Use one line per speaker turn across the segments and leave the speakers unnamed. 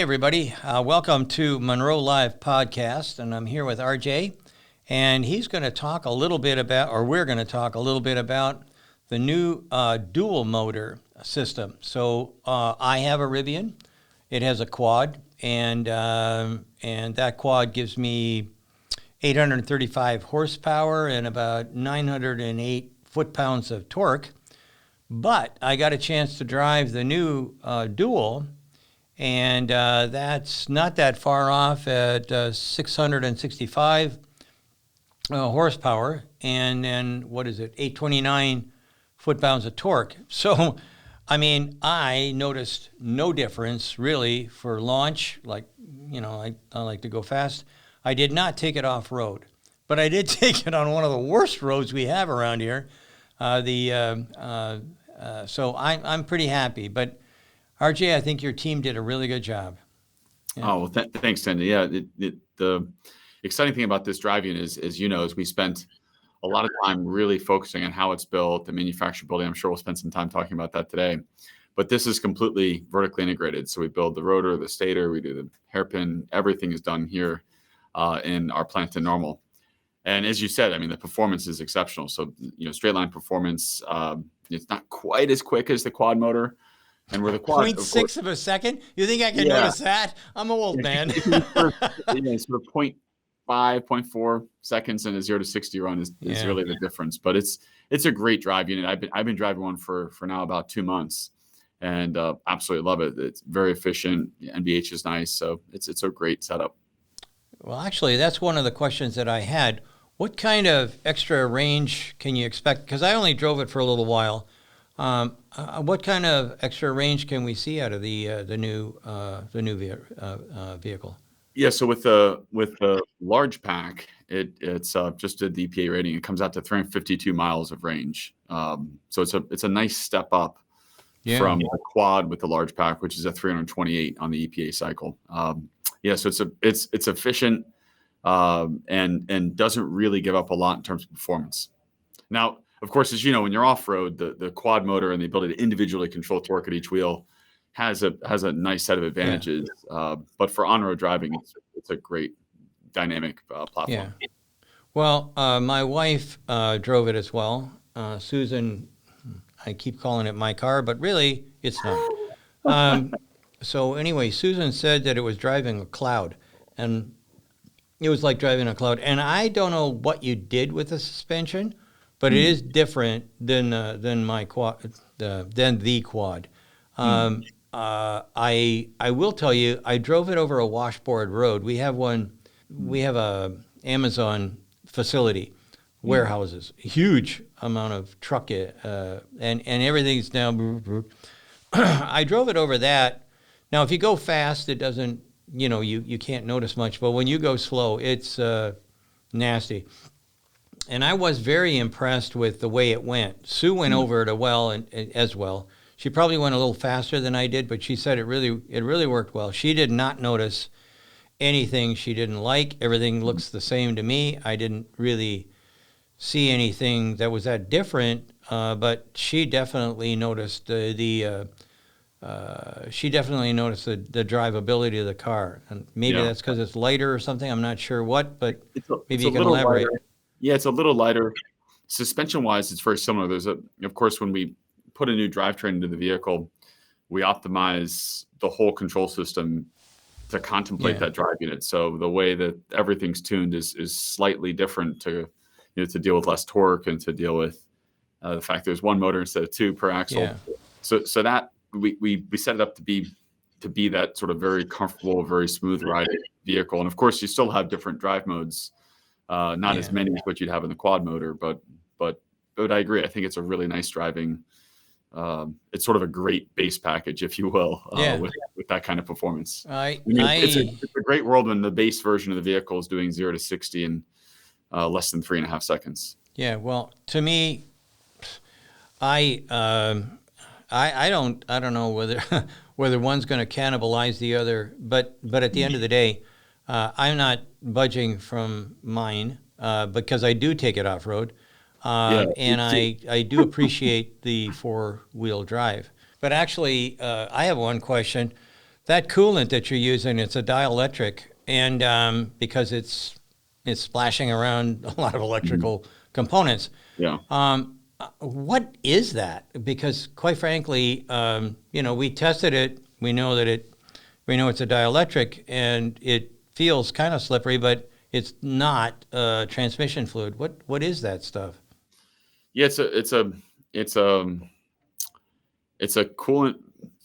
everybody. Welcome to Munro Live Podcast, and I'm here with RJ, and he's going to talk a little bit about, or we're going to talk a little bit about the new dual motor system. So I have a Rivian. It has a quad, and that quad gives me 835 horsepower and about 908 foot-pounds of torque. But I got a chance to drive the new dual, and that's not that far off at 665 horsepower, and then, 829 foot-pounds of torque. So, I mean, I noticed no difference, really, for launch. Like, you know, I like to go fast. I did not take it off-road, but I did take it on one of the worst roads we have around here. So I'm pretty happy. But RJ, I think your team did a really good job.
Yeah. Oh, well, thanks, Sandy. Yeah, the exciting thing about this driving is we spent a lot of time really focusing on how it's built, the manufacturability. I'm sure we'll spend some time talking about that today. But this is completely vertically integrated. So we build the rotor, the stator, we do the hairpin. Everything is done here in our plant in Normal. And as you said, I mean, the performance is exceptional. So, straight line performance, it's not quite as quick as the quad motor. And where the quad
0.6 of a second? You think I can notice that? I'm an old man.
Sort of 0.5, 0.4 seconds in a 0 to 60 run is really the difference. But it's a great drive unit. I've been driving one for now about 2 months, and absolutely love it. It's very efficient. NVH is nice, so it's a great setup.
Well, actually, that's one of the questions that I had. What kind of extra range can you expect? Because I only drove it for a little while. What kind of extra range can we see out of the new vehicle?
Yeah, so with the large pack, it's just a EPA rating. It comes out to 352 miles of range. So it's a nice step up from the quad with the large pack, which is a 328 on the EPA cycle. So it's efficient and doesn't really give up a lot in terms of performance. Now, of course, as you know, when you're off-road, the quad motor and the ability to individually control torque at each wheel has a nice set of advantages. Yeah. But for on-road driving, it's a great dynamic platform.
Yeah. Well, my wife drove it as well. Susan, I keep calling it my car, but really it's not. So anyway, Susan said that it was driving a cloud, and it was like driving a cloud. And I don't know what you did with the suspension, but it is different than my quad, than the quad. I will tell you, I drove it over a washboard road. We have a Amazon facility, warehouses, huge amount of truck, and everything's now. I drove it over that. Now, if you go fast, it doesn't, you can't notice much. But when you go slow, it's nasty. And I was very impressed with the way it went. Sue went over it as well. She probably went a little faster than I did, but she said it really worked well. She did not notice anything she didn't like. Everything looks the same to me. I didn't really see anything that was that different, but she definitely noticed the drivability of the car. And maybe that's because it's lighter or something. I'm not sure what, but maybe you can elaborate.
Lighter. Yeah, it's a little lighter. Suspension-wise, it's very similar. Of course, when we put a new drivetrain into the vehicle, we optimize the whole control system to contemplate that drive unit. So the way that everything's tuned is slightly different to deal with less torque and to deal with the fact there's one motor instead of two per axle. Yeah. So that we set it up to be that sort of very comfortable, very smooth riding vehicle. And of course, you still have different drive modes. Not as many as what you'd have in the quad motor, but I agree. I think it's a really nice driving. It's sort of a great base package, if you will, with that kind of performance. It's a great world when the base version of the vehicle is doing 0 to 60 in less than 3.5 seconds.
Yeah, well, to me, I don't know whether one's going to cannibalize the other, but at the end of the day, I'm not budging from mine because I do take it off road. And I do appreciate the 4-wheel drive. But actually, I have one question. that coolant that you're using, it's a dielectric, and because it's splashing around a lot of electrical components.
Yeah.
What is that? Because quite frankly, we tested it. We know it's a dielectric, and it feels kind of slippery, but it's not transmission fluid. What is that stuff?
Yeah, it's a coolant.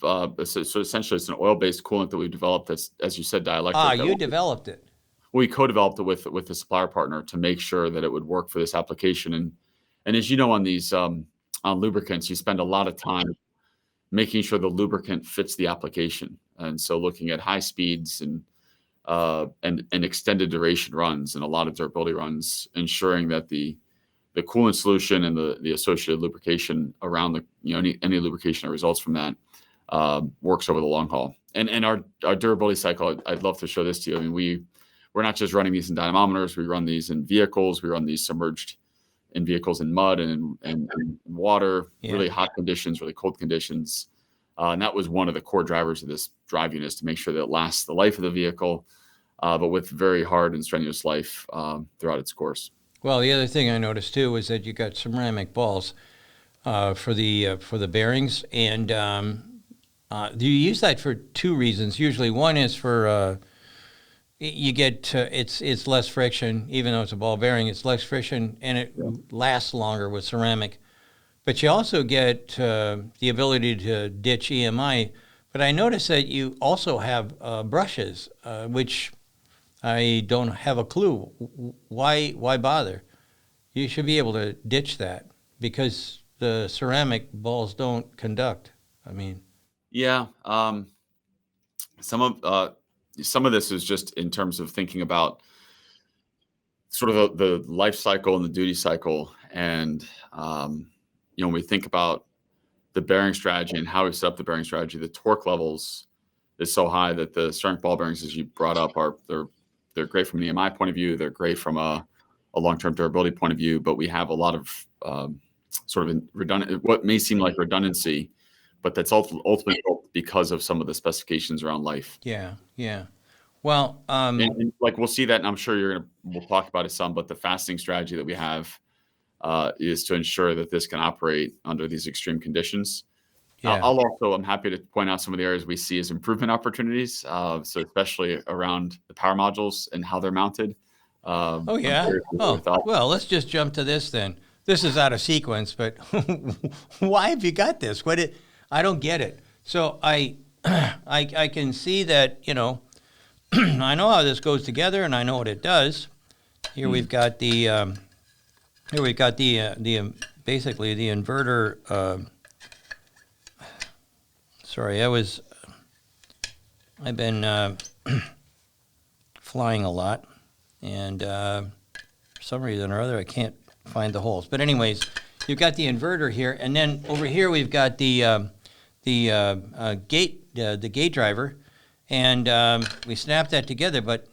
So essentially, it's an oil-based coolant that we've developed. That's, as you said, dielectric.
You developed it.
We co-developed it with the supplier partner to make sure that it would work for this application. And as you know, on these on lubricants, you spend a lot of time making sure the lubricant fits the application. And so looking at high speeds and extended duration runs and a lot of durability runs, ensuring that the coolant solution and the associated lubrication around any lubrication that results from that works over the long haul. And our durability cycle, I'd love to show this to you. I mean, we're not just running these in dynamometers. We run these in vehicles. We run these submerged in vehicles in mud and water, really hot conditions, really cold conditions. And that was one of the core drivers of this drive unit, is to make sure that it lasts the life of the vehicle, but with very hard and strenuous life throughout its course.
Well, the other thing I noticed too was that you got ceramic balls for the bearings, and you use that for two reasons. Usually, one is for you get it's less friction, even though it's a ball bearing. It's less friction, and it lasts longer with ceramic. But you also get the ability to ditch EMI. But I noticed that you also have brushes, which I don't have a clue. Why bother? You should be able to ditch that because the ceramic balls don't conduct. I mean,
yeah. Some of this is just in terms of thinking about sort of the life cycle and the duty cycle, and when we think about the bearing strategy and how we set up the bearing strategy, the torque levels is so high that the ceramic ball bearings, as you brought up, they're great from an EMI point of view. They're great from a long-term durability point of view, but we have a lot of sort of redundant, what may seem like redundancy, but that's ultimately because of some of the specifications around life.
Yeah. Well,
and like we'll see that, and I'm sure we'll talk about it some, but the fastening strategy that we have is to ensure that this can operate under these extreme conditions. Yeah. I'm happy to point out some of the areas we see as improvement opportunities. So especially around the power modules and how they're mounted.
Well, let's just jump to this then. This is out of sequence, but why have you got this? I don't get it. So I can see that, I know how this goes together, and I know what it does. Here we've got the basically the inverter. I've been flying a lot, and for some reason or other, I can't find the holes. But anyways, you've got the inverter here, and then over here we've got the gate driver, and we snapped that together. But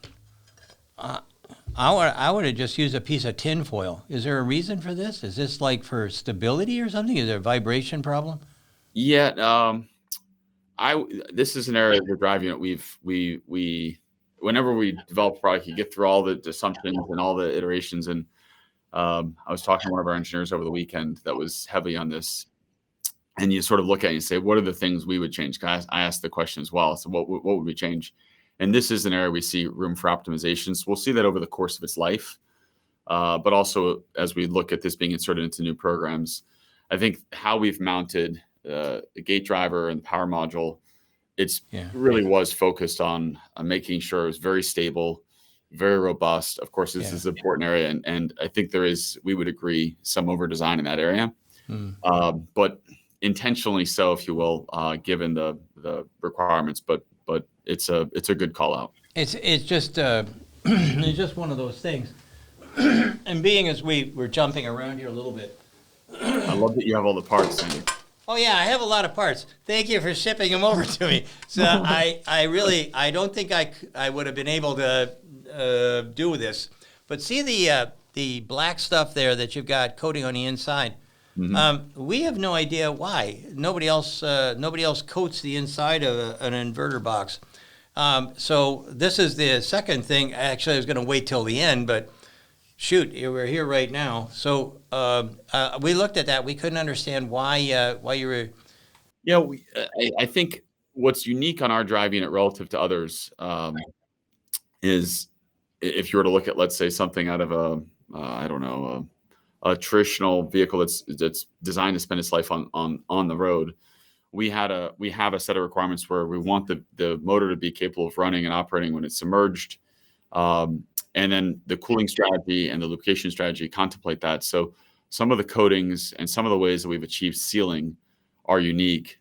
I would have just used a piece of tin foil. Is there a reason for this? Is this like for stability or something? Is there a vibration problem?
Yeah. This is an area of the drive unit we whenever we develop a product, you get through all the assumptions and all the iterations. And I was talking to one of our engineers over the weekend that was heavy on this. And you sort of look at it and say, what are the things we would change? I asked the question as well. So what would we change? And this is an area we see room for optimization. So we'll see that over the course of its life. But also as we look at this being inserted into new programs, I think how we've mounted the gate driver and the power module, really was focused on making sure it was very stable, very robust. Of course, this is an important area. And I think we would agree, some over design in that area. But intentionally so, if you will, given the requirements, but it's a good call out.
It's just it's just one of those things. And being as we're jumping around here a little bit.
I love that you have all the parts, Sandy.
Oh yeah, I have a lot of parts. Thank you for shipping them over to me. So I don't think I would have been able to do this. But see the black stuff there that you've got coating on the inside. We have no idea why. Nobody else coats the inside of an inverter box. So this is the second thing. Actually, I was going to wait till the end, but shoot, we're here right now. So we looked at that. We couldn't understand why you were.
Yeah, I think what's unique on our drive unit relative to others is if you were to look at, let's say, something out of a traditional vehicle that's designed to spend its life on the road. We have a set of requirements where we want the motor to be capable of running and operating when it's submerged. And then the cooling strategy and the lubrication strategy contemplate that. So some of the coatings and some of the ways that we've achieved sealing are unique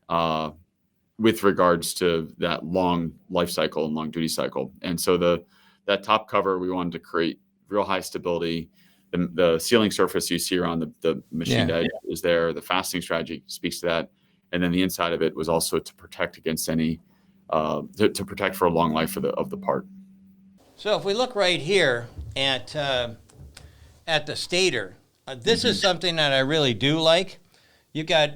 with regards to that long life cycle and long duty cycle. And so that top cover, we wanted to create real high stability. The sealing surface you see around the machined edge is there. The fastening strategy speaks to that. And then the inside of it was also to protect against any, to protect for a long life of the part.
So if we look right here at the stator, this is something that I really do like. You've got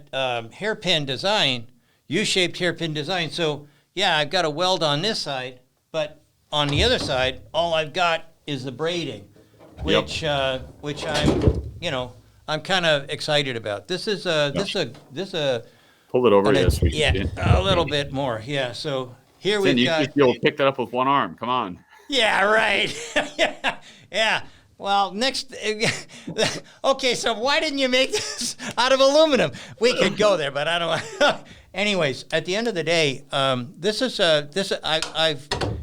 hairpin design, U-shaped hairpin design. So yeah, I've got a weld on this side, but on the other side, all I've got is the braiding, which I'm kind of excited about. This is
pull it over. Yes,
a little bit more. Yeah. So here we've got.
You'll pick that up with one arm. Come on.
Yeah. Right. yeah. Well, next. Okay. So why didn't you make this out of aluminum? We could go there, but I don't. Anyways, at the end of the day,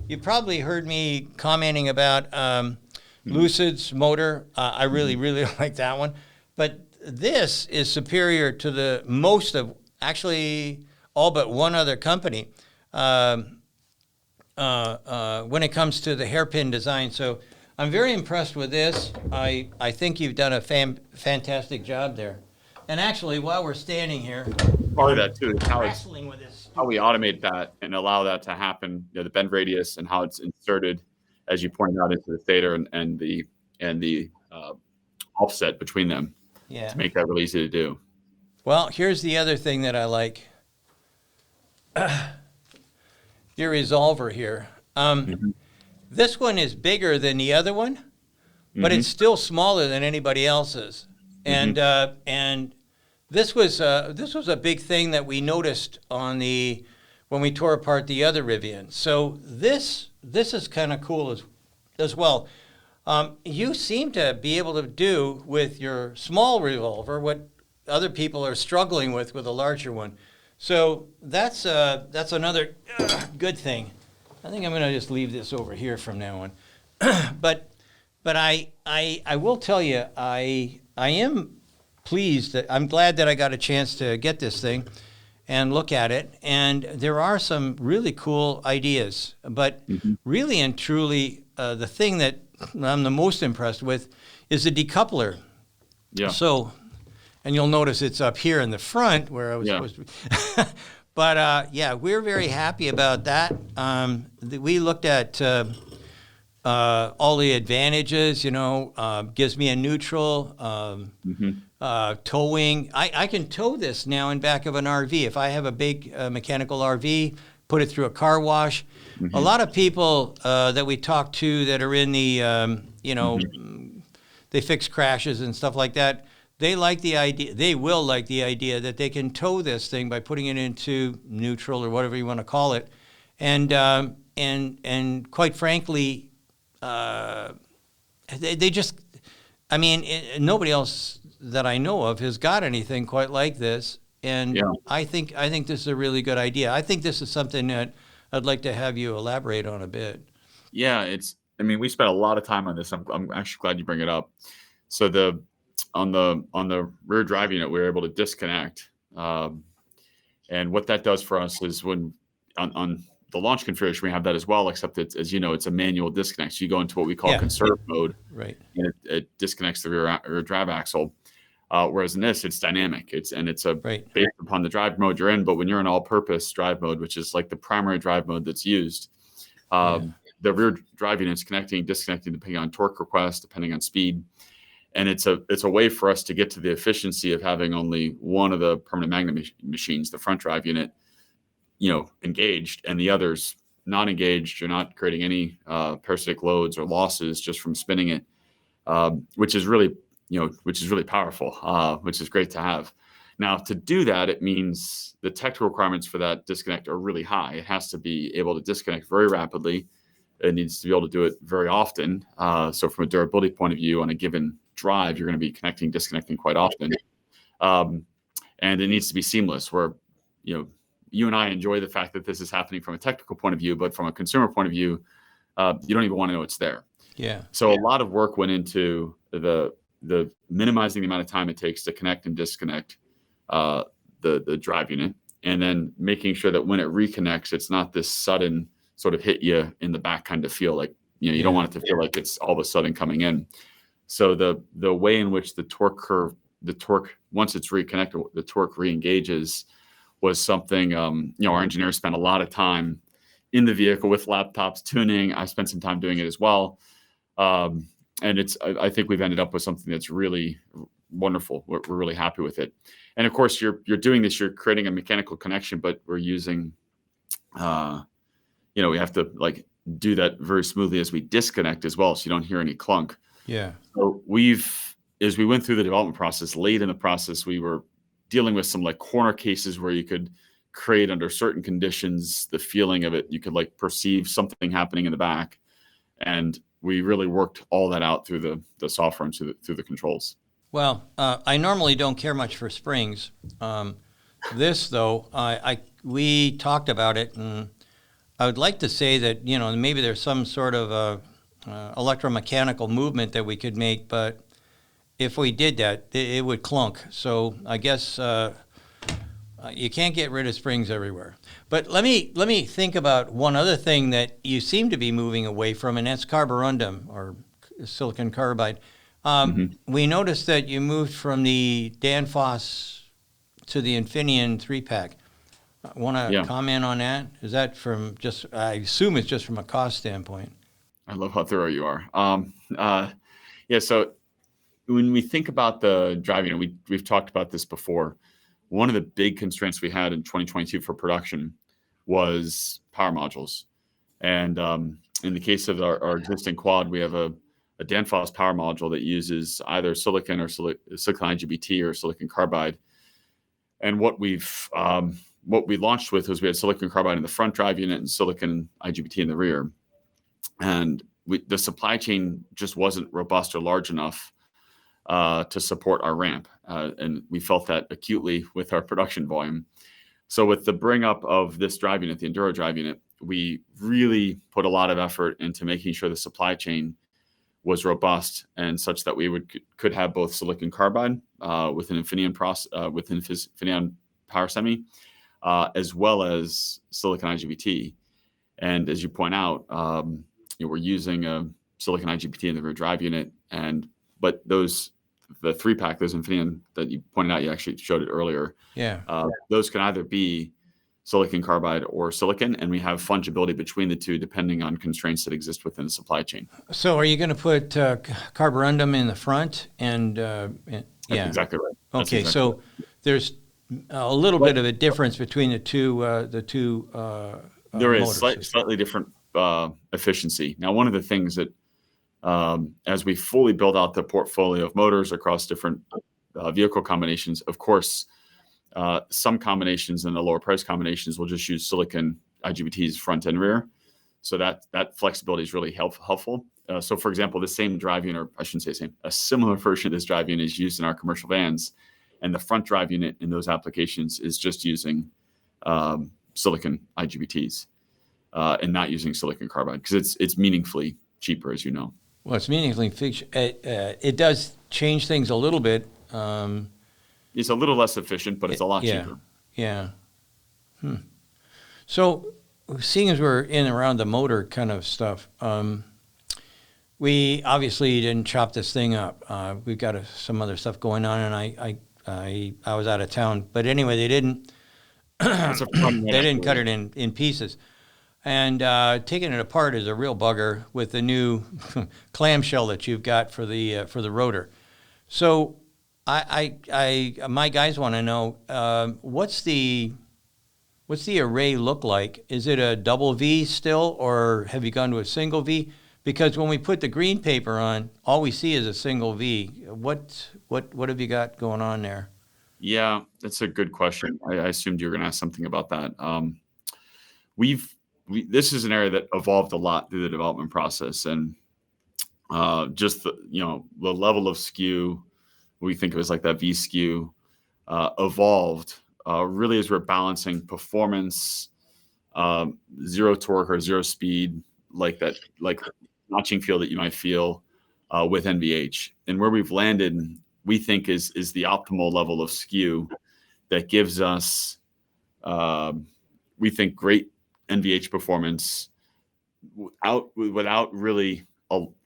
you've probably heard me commenting about Lucid's motor. I really, really like that one, but this is superior to the most of. Actually, all but one other company when it comes to the hairpin design. So I'm very impressed with this. I think you've done a fantastic job there. And actually, while we're standing here,
part of that too is how we automate that and allow that to happen. The bend radius and how it's inserted, as you pointed out, into the stator and the offset between them to make that really easy to do.
Well, here's the other thing that I like. Your resolver here. This one is bigger than the other one, but it's still smaller than anybody else's. And this was a big thing that we noticed when we tore apart the other Rivian. So this is kind of cool as well. You seem to be able to do with your small revolver what other people are struggling with a larger one. So that's another good thing. I think I'm going to just leave this over here from now on. but I will tell you, I am pleased that I'm glad that I got a chance to get this thing and look at it. And there are some really cool ideas, but really and truly, the thing that I'm the most impressed with is the decoupler.
Yeah.
So, and you'll notice it's up here in the front where I was supposed to be. But we're very happy about that. We looked at all the advantages, gives me a neutral, towing. I can tow this now in back of an RV. If I have a big mechanical RV, put it through a car wash. A lot of people that we talk to that are in the, they fix crashes and stuff like that. They like the idea. They will like the idea that they can tow this thing by putting it into neutral or whatever you want to call it, and quite frankly, they just. I mean, nobody else that I know of has got anything quite like this, and I think this is a really good idea. I think this is something that I'd like to have you elaborate on a bit.
Yeah, we spent a lot of time on this. I'm actually glad you bring it up. So on the rear drive unit, we were able to disconnect. And what that does for us is when on the launch configuration, we have that as well, except it's, as you know, it's a manual disconnect. So you go into what we call conserve mode,
right?
And it disconnects the rear drive axle. Whereas in this, it's dynamic. It's based upon the drive mode you're in. But when you're in all-purpose drive mode, which is like the primary drive mode that's used, the rear drive unit's connecting, disconnecting depending on torque request, depending on speed. And it's a way for us to get to the efficiency of having only one of the permanent magnet machines, the front drive unit, engaged, and the others not engaged. You're not creating any parasitic loads or losses just from spinning it, which is really powerful, which is great to have. Now, to do that, it means the technical requirements for that disconnect are really high. It has to be able to disconnect very rapidly. It needs to be able to do it very often. So from a durability point of view, on a given drive, you're going to be disconnecting quite often. And it needs to be seamless, where, you and I enjoy the fact that this is happening from a technical point of view, but from a consumer point of view, you don't even want to know it's there.
Yeah.
So a lot of work went into the minimizing the amount of time it takes to connect and disconnect the drive unit, and then making sure that when it reconnects, it's not this sudden sort of hit you in the back kind of feel, like, you don't want it to feel like it's all of a sudden coming in. So the way in which the torque, once it's reconnected, the torque re-engages, was something, our engineers spent a lot of time in the vehicle with laptops tuning. I spent some time doing it as well. And I think we've ended up with something that's really wonderful. We're really happy with it. And of course, you're doing this, you're creating a mechanical connection, but we're using, we have to do that very smoothly as we disconnect as well, so you don't hear any clunk.
Yeah.
So as we went through the development process, late in the process, we were dealing with some corner cases where you could create, under certain conditions, the feeling of it. You could perceive something happening in the back. And we really worked all that out through the software and through the controls.
Well, I normally don't care much for springs. This, though, we talked about it, and I would like to say that, maybe there's some sort of electromechanical movement that we could make, but if we did that, it would clunk. So I guess you can't get rid of springs everywhere. But let me think about one other thing that you seem to be moving away from, and that's carborundum, or silicon carbide. We noticed that you moved from the Danfoss to the Infineon 3-pack. Want to comment on that? Is that I assume it's just from a cost standpoint.
I love how thorough you are. So when we think about the drive unit, we've talked about this before. One of the big constraints we had in 2022 for production was power modules. And in the case of our existing quad, we have a Danfoss power module that uses either silicon or silicon IGBT or silicon carbide. And what we launched with was we had silicon carbide in the front drive unit and silicon IGBT in the rear. And the supply chain just wasn't robust or large enough to support our ramp. And we felt that acutely with our production volume. So with the bring up of this drive unit, the Enduro drive unit, we really put a lot of effort into making sure the supply chain was robust and such that we could have both silicon carbide with an Infineon power semi, as well as silicon IGBT. And as you point out, we're using a silicon IGBT in the rear drive unit, but the 3-pack, those Infineon that you pointed out, you actually showed it earlier.
Yeah.
Those can either be silicon carbide or silicon, and we have fungibility between the two depending on constraints that exist within the supply chain.
So are you going to put carborundum in the front? That's
exactly right.
Okay,
exactly
so
right.
There's a little bit of a difference between the two
there is
motors.
Slightly different efficiency. Now, one of the things that as we fully build out the portfolio of motors across different vehicle combinations, of course, some combinations and the lower price combinations will just use silicon IGBTs front and rear. So that flexibility is really helpful. So for example, the same drive unit, or I shouldn't say same, a similar version of this drive unit is used in our commercial vans, and the front drive unit in those applications is just using silicon IGBTs and not using silicon carbide, because it's meaningfully cheaper, as you know.
Well, it's meaningfully it does change things a little bit.
It's a little less efficient, but it's a lot cheaper.
Yeah. So, seeing as we're in and around the motor kind of stuff, we obviously didn't chop this thing up. We've got some other stuff going on, and I was out of town. But anyway, they didn't. They didn't cut it in pieces. And taking it apart is a real bugger with the new clamshell that you've got for the rotor. So my guys want to know what's the array look like? Is it a double V still, or have you gone to a single V? Because when we put the green paper on, all we see is a single V. What have you got going on there?
Yeah, that's a good question. I assumed you were going to ask something about that. This is an area that evolved a lot through the development process, and just the level of skew we think of as like that V skew evolved really as we're balancing performance, zero torque or zero speed, like notching feel that you might feel with NVH, and where we've landed, we think is the optimal level of skew that gives us, we think, great NVH performance without really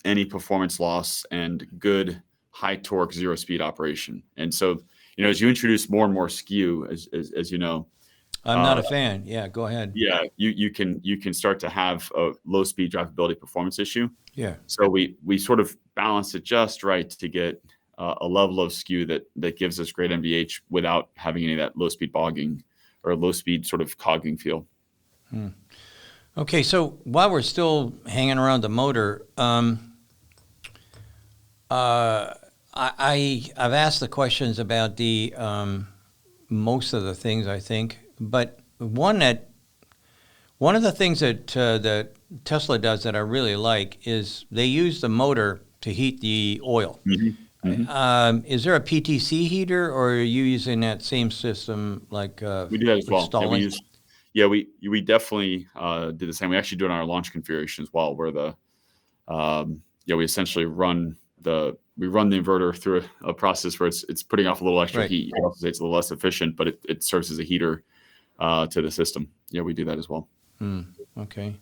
any performance loss and good high torque zero speed operation. And so, as you introduce more and more skew, as you know,
I'm not a fan. Yeah, go ahead.
Yeah, you can start to have a low speed drivability performance issue.
Yeah.
So we sort of balance it just right to get a level of skew that gives us great NVH without having any of that low speed bogging or low speed sort of cogging feel.
Okay, so while we're still hanging around the motor, I've asked the questions about the most of the things, I think, but one of the things that Tesla does that I really like is they use the motor to heat the oil. Is there a PTC heater, or are you using that same system like
we do that as well.
Yeah,
we definitely do the same. We actually do it on our launch configuration as well, where we essentially run the inverter through a process where it's putting off a little extra heat. You also say it's a little less efficient, but it serves as a heater to the system. Yeah, we do that as well.
Okay.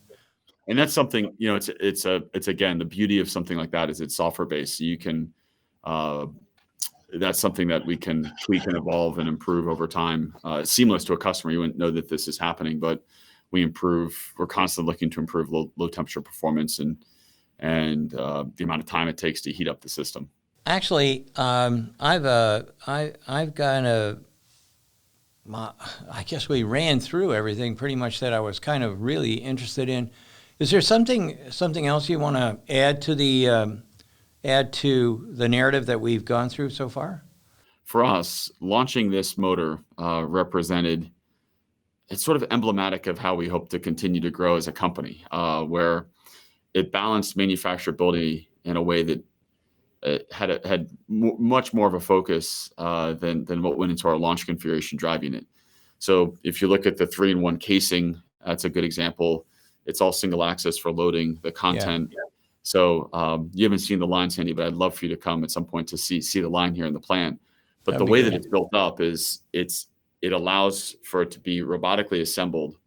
And that's something, it's again, the beauty of something like that is it's software based. So you can, that's something that we can tweak and evolve and improve over time. Seamless to a customer. You wouldn't know that this is happening, but we're constantly looking to improve low temperature performance and the amount of time it takes to heat up the system.
Actually, I've got I guess we ran through everything pretty much that I was kind of really interested in. Is there something else you want to add to the narrative that we've gone through so far?
For us, launching this motor represented, it's sort of emblematic of how we hope to continue to grow as a company, where it balanced manufacturability in a way that it had much more of a focus than what went into our launch configuration driving it. So if you look at the 3-in-1 casing, that's a good example. It's all single access for loading the content. Yeah. So you haven't seen the line, Sandy, but I'd love for you to come at some point to see the line here in the plant. But the way that it's built up is it allows for it to be robotically assembled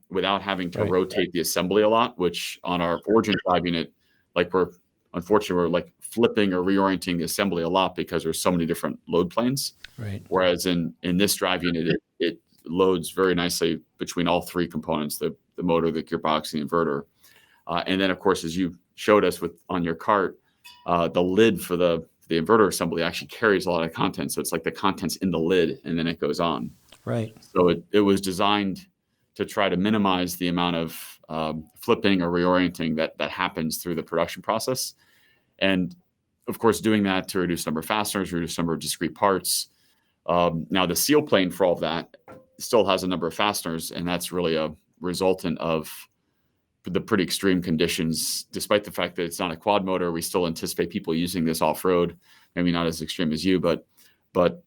without having to rotate the assembly a lot, which on our origin drive unit, we're flipping or reorienting the assembly a lot because there's so many different load planes.
Right.
Whereas in this drive unit, it loads very nicely between all three components, the motor, the gearbox, the inverter. And then, of course, as you showed us on your cart, the lid for the inverter assembly actually carries a lot of content. So it's like the content's in the lid and then it goes on.
Right.
So it was designed to try to minimize the amount of flipping or reorienting that happens through the production process. And of course, doing that to reduce number of fasteners, reduce number of discrete parts. Now the seal plane for all of that still has a number of fasteners, and that's really a resultant of the pretty extreme conditions. Despite the fact that it's not a quad motor, we still anticipate people using this off-road, maybe not as extreme as you, but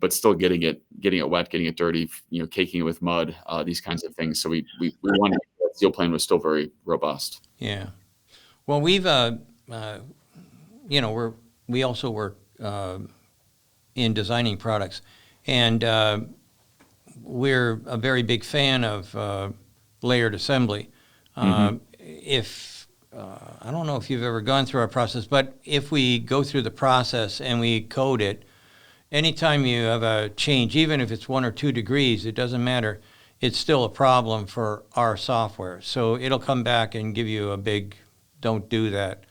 still getting it wet, getting it dirty, caking it with mud, these kinds of things. So we wanted that seal plane was still very robust.
Yeah. Well, we've we also work in designing products, and we're a very big fan of layered assembly. If I don't know if you've ever gone through our process, but if we go through the process and we code it, anytime you have a change, even if it's 1 or 2 degrees, it doesn't matter. It's still a problem for our software. So it'll come back and give you a big, don't do that.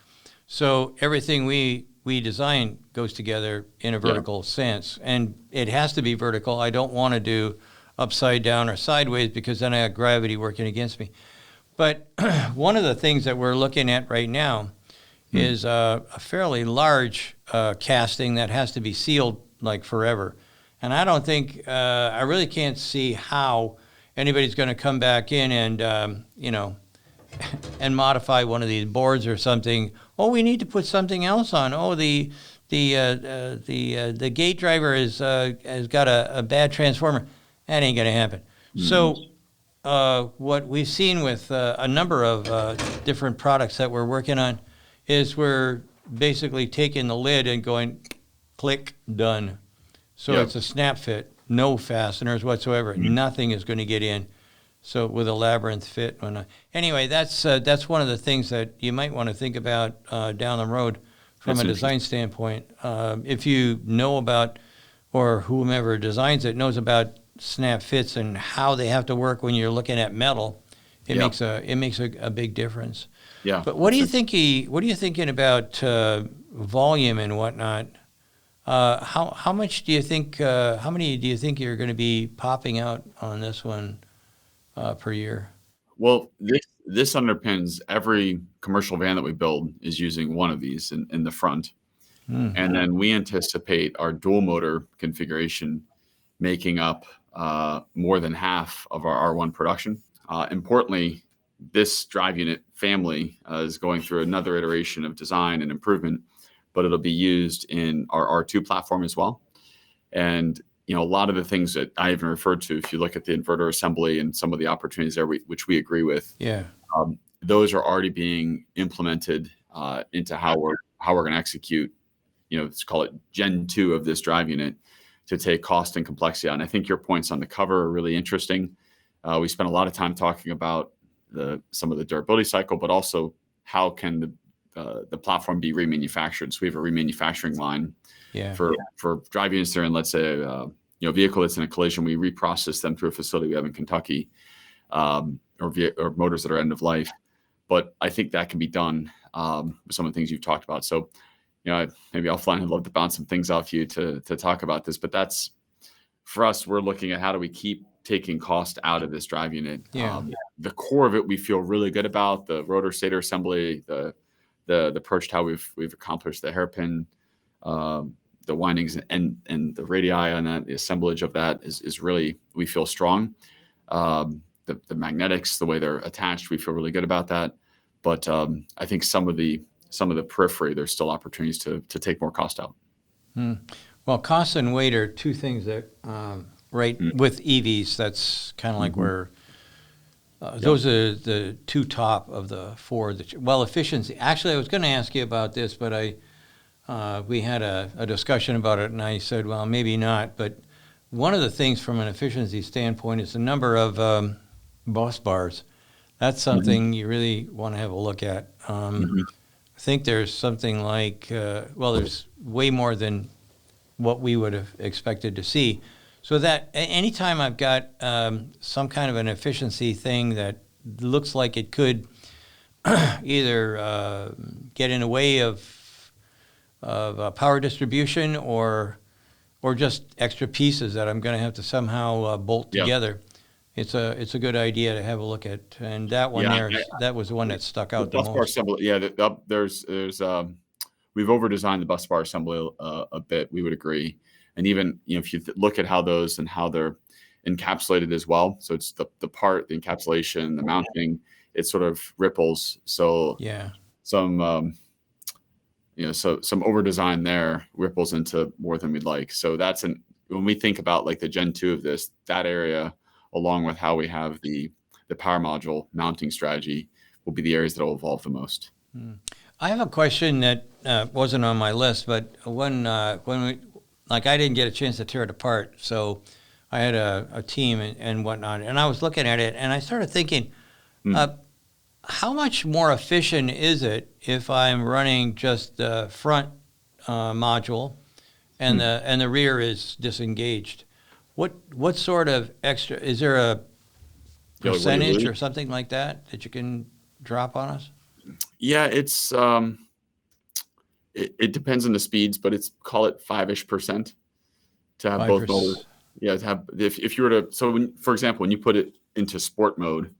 So everything we we design goes together in a vertical sense, and it has to be vertical. I don't want to do upside down or sideways because then I have gravity working against me. But one of the things that we're looking at right now is a fairly large casting that has to be sealed like forever. And I don't think, I really can't see how anybody's going to come back in and, and modify one of these boards or something. Oh, we need to put something else on. Oh, the gate driver has got a bad transformer. That ain't going to happen. So what we've seen with a number of different products that we're working on is we're basically taking the lid and going, click, done. So it's a snap fit, no fasteners whatsoever. Nothing is going to get in. So with a labyrinth fit. Anyway, that's one of the things that you might want to think about down the road from a design standpoint. If you know about, or whomever designs it knows about snap fits and how they have to work when you're looking at metal, it makes a big difference.
Yeah.
But what are you thinking about volume and whatnot? How much do you think? How many do you think you're going to be popping out on this one per year?
Well, this underpins every commercial van that we build is using one of these in the front, and then we anticipate our dual motor configuration making up more than half of our R1 production. Importantly, this drive unit family is going through another iteration of design and improvement, but it'll be used in our R2 platform as well. And a lot of the things that I even referred to, if you look at the inverter assembly and some of the opportunities there, which we agree with, those are already being implemented into how we're going to execute. Let's call it Gen 2 of this drive unit to take cost and complexity out. And I think your points on the cover are really interesting. We spent a lot of time talking about some of the durability cycle, but also how can the platform be remanufactured. So we have a remanufacturing line for drive units that are in, let's say, a vehicle that's in a collision. We reprocess them through a facility we have in Kentucky, or motors that are end of life. But I think that can be done with some of the things you've talked about. So, maybe offline, I'd love to bounce some things off you to talk about this. But that's, for us, we're looking at how do we keep taking cost out of this drive unit. The core of it we feel really good about, the rotor stator assembly, the approach to how we've accomplished the hairpin, the windings and the radii on that, the assemblage of that is really, we feel strong. The magnetics, the way they're attached, we feel really good about that. But I think some of the periphery, there's still opportunities to take more cost out.
Well, cost and weight are two things that, with EVs, that's kind of like where those are the two top of the four. Efficiency. Actually, I was going to ask you about this, but we had a discussion about it, and I said, well, maybe not. But one of the things from an efficiency standpoint is the number of Busbars. That's something you really want to have a look at. I think there's something like, there's way more than what we would have expected to see. So that anytime I've got some kind of an efficiency thing that looks like it could either get in the way of power distribution or just extra pieces that I'm going to have to somehow bolt together, it's a good idea to have a look at. And that one that was the one that stuck out the most.
Busbar assembly, there's we've over-designed the busbar assembly a bit. We would agree. And even if you look at how they're encapsulated as well, so it's the part, the encapsulation, the mounting, it sort of ripples. So some some over design there ripples into more than we'd like. So when we think about like the Gen 2 of this, that area, along with how we have the power module mounting strategy, will be the areas that will evolve the most.
I have a question that wasn't on my list, but when I didn't get a chance to tear it apart, so I had a team and whatnot, and I was looking at it, and I started thinking, how much more efficient is it if I'm running just the front module and the rear is disengaged? What sort of extra, is there a percentage or something like that you can drop on us?
Yeah, it's it depends on the speeds, but it's call it 5-ish% to have both motors. Yeah, to have if you were to for example, when you put it into sport mode,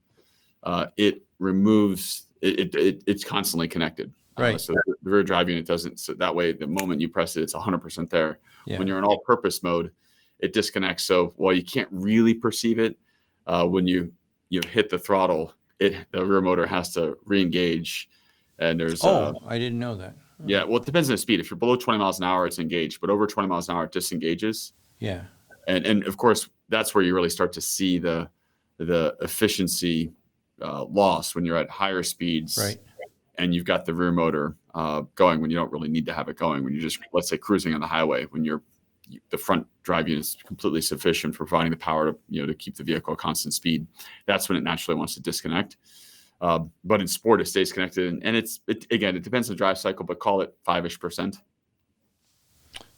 it removes it's constantly connected.
Right.
So the rear drive unit doesn't. So that way, the moment you press it, it's 100% there.
Yeah.
When you're in all-purpose mode, it disconnects. So while you can't really perceive it, when you hit the throttle, the rear motor has to re-engage. And there's
I didn't know that.
Yeah, well, it depends on the speed. If you're below 20 miles an hour, it's engaged, but over 20 miles an hour, it disengages.
Yeah.
And of course, that's where you really start to see the efficiency loss when you're at higher speeds.
Right.
And you've got the rear motor going when you don't really need to have it going. When you're just, let's say, cruising on the highway, when the front drive unit is completely sufficient for providing the power to keep the vehicle at constant speed. That's when it naturally wants to disconnect. But in sport, it stays connected, and it depends on the drive cycle, but call it 5-ish%.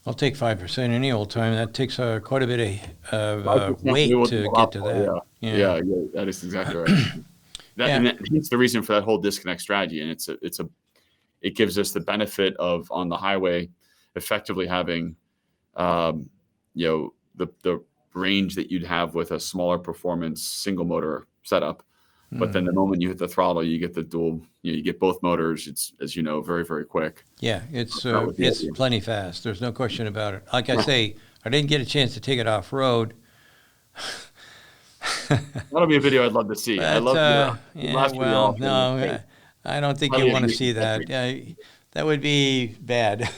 I'll take 5% any old time. That takes quite a bit of weight to get to that.
Yeah, that is exactly right. And that's the reason for that whole disconnect strategy, and it gives us the benefit of on the highway effectively having the range that you'd have with a smaller performance single motor setup. But then the moment you hit the throttle, you get the dual. You get both motors. It's, as you know, very, very quick.
Yeah, it's plenty fast. There's no question about it. Like I say, I didn't get a chance to take it off road.
That'll be a video I'd love to see. I love
video. No, I don't think you want to see that. That would be bad.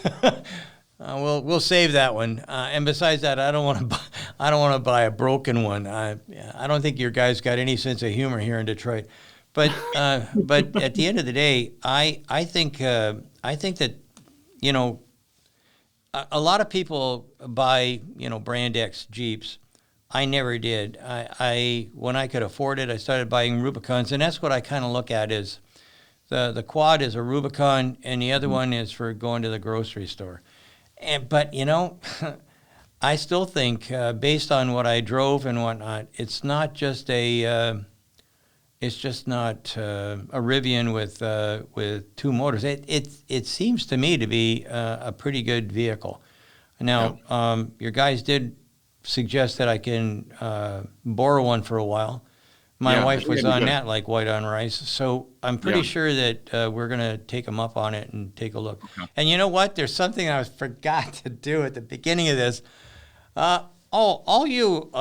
We'll save that one. And besides that, I don't want to buy a broken one. I don't think your guys got any sense of humor here in Detroit. But at the end of the day, I think that a lot of people buy brand X Jeeps. I never did. When I could afford it, I started buying Rubicons, and that's what I kind of look at is the quad is a Rubicon, and the other one is for going to the grocery store. But I still think, based on what I drove and whatnot, it's not just a Rivian with two motors. It seems to me to be a pretty good vehicle. Now, your guys did suggest that I can borrow one for a while. My wife was on that like white on rice. So I'm pretty sure that we're going to take them up on it and take a look. Okay. And you know what? There's something I forgot to do at the beginning of this. All you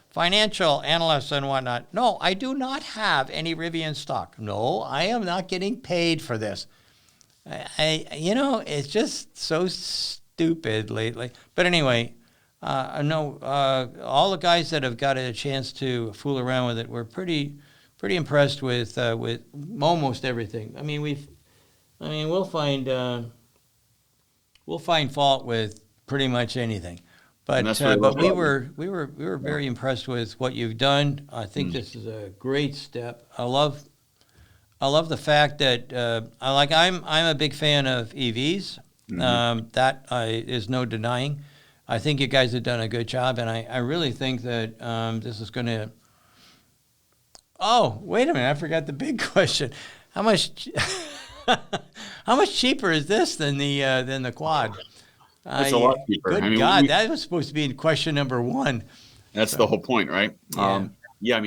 financial analysts and whatnot, no, I do not have any Rivian stock. No, I am not getting paid for this. It's just so stupid lately. But anyway, no, all the guys that have got a chance to fool around with it were pretty impressed with almost everything. I mean, we'll find fault with pretty much anything, but we were very impressed with what you've done. I think this is a great step. I love the fact that I'm a big fan of EVs. That is no denying. I think you guys have done a good job, and I really think that this is going to. Oh, wait a minute! I forgot the big question. How much cheaper is this than the quad?
It's a lot cheaper.
Good God, that was supposed to be question number one.
That's the whole point, right? Yeah.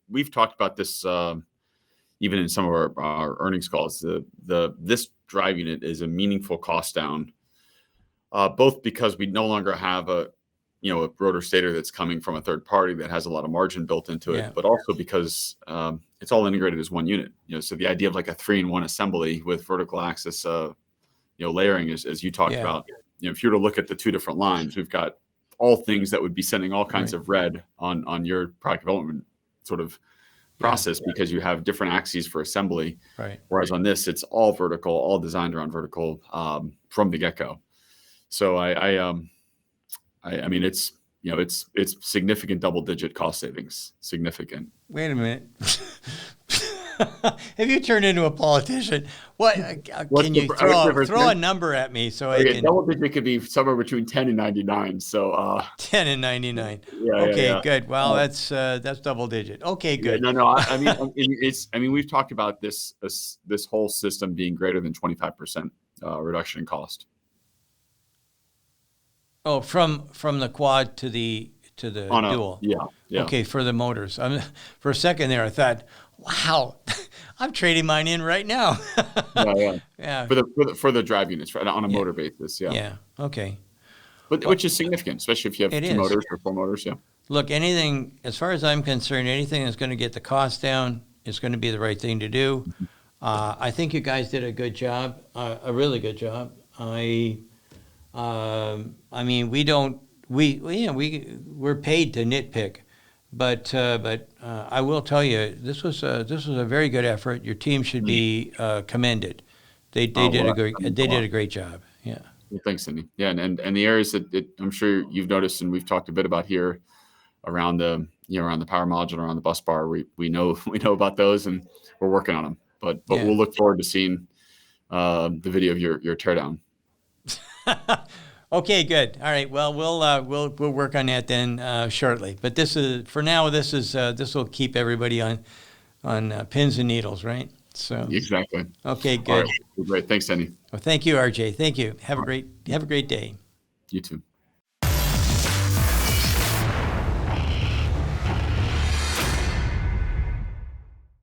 We've talked about this even in some of our earnings calls. This drive unit is a meaningful cost down. Both because we no longer have a rotor stator that's coming from a third party that has a lot of margin built into it, but also because it's all integrated as one unit. So the idea of like a 3-in-1 assembly with vertical axis, layering, as you talked about. If you were to look at the two different lines, we've got all things that would be sending all kinds of red on your product development sort of process because you have different axes for assembly.
Right.
Whereas on this, it's all vertical, all designed around vertical from the get-go. So I mean, it's significant double-digit cost savings. Significant.
Wait a minute. Have you turned into a politician? What can you throw a number at me so I can?
Double-digit could be somewhere between 10 and 99. So
10 and 99.
Yeah.
Okay, good. Well, that's double-digit. Okay, good.
Yeah, no. I mean, we've talked about this whole system being greater than 25% reduction in cost.
Oh, from the quad to the dual.
Yeah.
Okay, for the motors. For a second there, I thought, wow, I'm trading mine in right now.
Yeah.
Yeah.
For the drive units on a motor basis. Yeah.
Yeah. Okay.
But which is significant, especially if you have
It
two
is.
motors or four motors. Yeah.
Look, anything, as far as I'm concerned, anything that's going to get the cost down is going to be the right thing to do. I think you guys did a good job, a really good job. I mean, we're paid to nitpick, but I will tell you, this was a very good effort. Your team should be commended. They did a great job. Yeah.
Well, thanks, Cindy. Yeah, and the areas that I'm sure you've noticed, and we've talked a bit about here, around the power module, around the bus bar, we know about those, and we're working on them. But we'll look forward to seeing the video of your teardown.
Okay, good. All right. Well, we'll work on that then shortly. But this will keep everybody on pins and needles, right? So
exactly.
Okay, good.
All right. Great. Thanks, Sandy.
Well, thank you, RJ. Thank you. Have a great day.
You too.